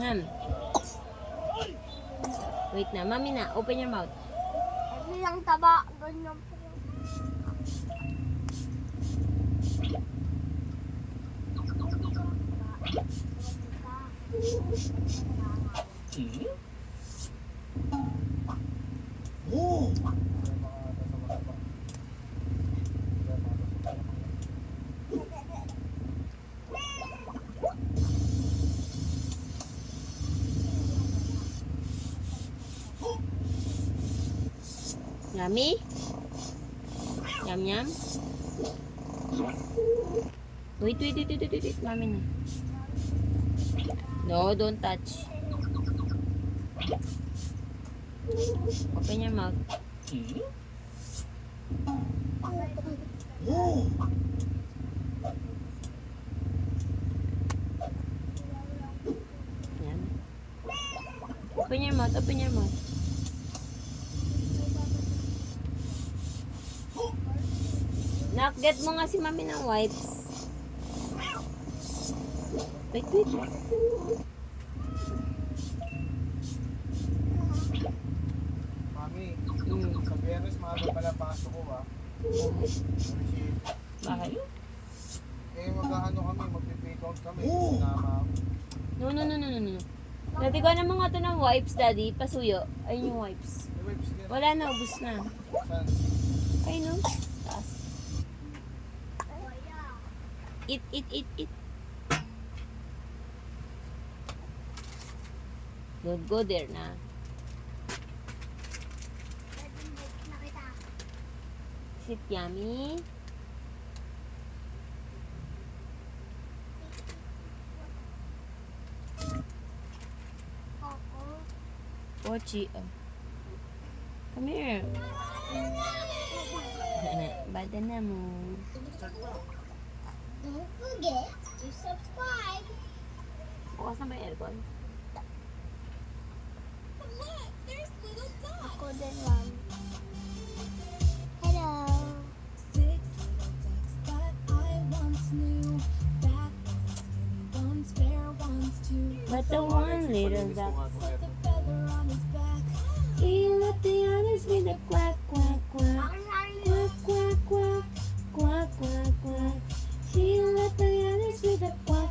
Ham. Wait na, mami na. Open your mouth. Ano yung taba? Ganyan po. Oh! Yummy? Yum yum? Wait. Mami na. No, don't touch. Open your mouth. Oh! Yan. Open your mouth. Open your mouth. Nak, get mo nga si mami ng wipes. Wait. Mami, sa Biyernes maaga pala pasok ko ah. Bakit? Mag-ano kami, mag-pick out kami. Sinama ako. No. Dati ko na mga to ng wipes, daddy. Pasuyo. Ayun yung wipes. May wipes din. Wala na, ubus na. Saan? Ay, no. Taas. Eat. Go there na. Sit yummy. Pochi. Oh. Come here. Bada na mo. Don't forget to subscribe. Bukas na ba yung aircon? Ako din lang. Hello. But the one little duck. Gusto nga itong aircon. He let the others with a quack. Quack. He let the others with a quack.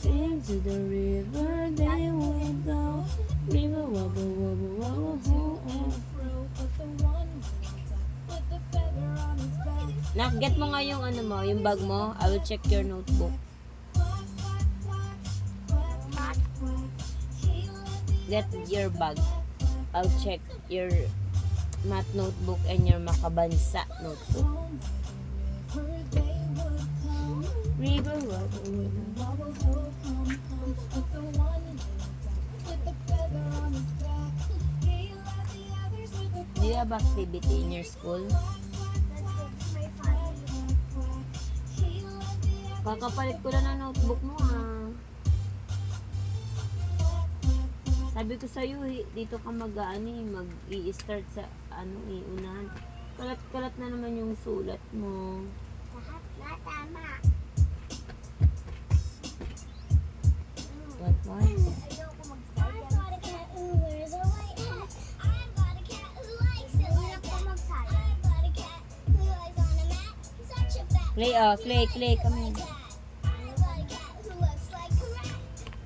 Into the river they will go. River wobble. Nak, get mo nga yung ano mo, yung bag mo. I will check your notebook. Get your bag. I'll check your math notebook and your makabansa notebook. River wobble. Do you have activity in your school? Kakapalit ko lang ang notebook mo Sabi ko sa'yo, dito ka mag-i-start sa unahan. Kalat-kalat na naman yung sulat mo. Lahat na tama. What? Ayoko mag-sayang. Where's the white hat? I've got a cat who likes it like that. I've got a cat who lies on a mat. He's such a fat Clay, come here. I've got a cat who looks like a rat.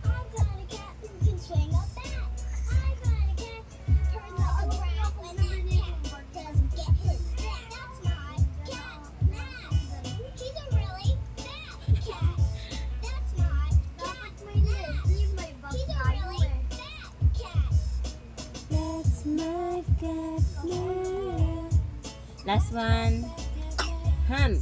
I've got a cat who can swing a bat. I've got a cat who's not a brat. When that cat doesn't get his snack, that's my cat, Matt. He's a really fat cat. That's my cat, Matt. He's a really fat cat. That's my cat. Last one. Ham.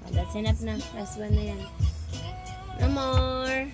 Oh, that's enough na. Last one na yan. No more.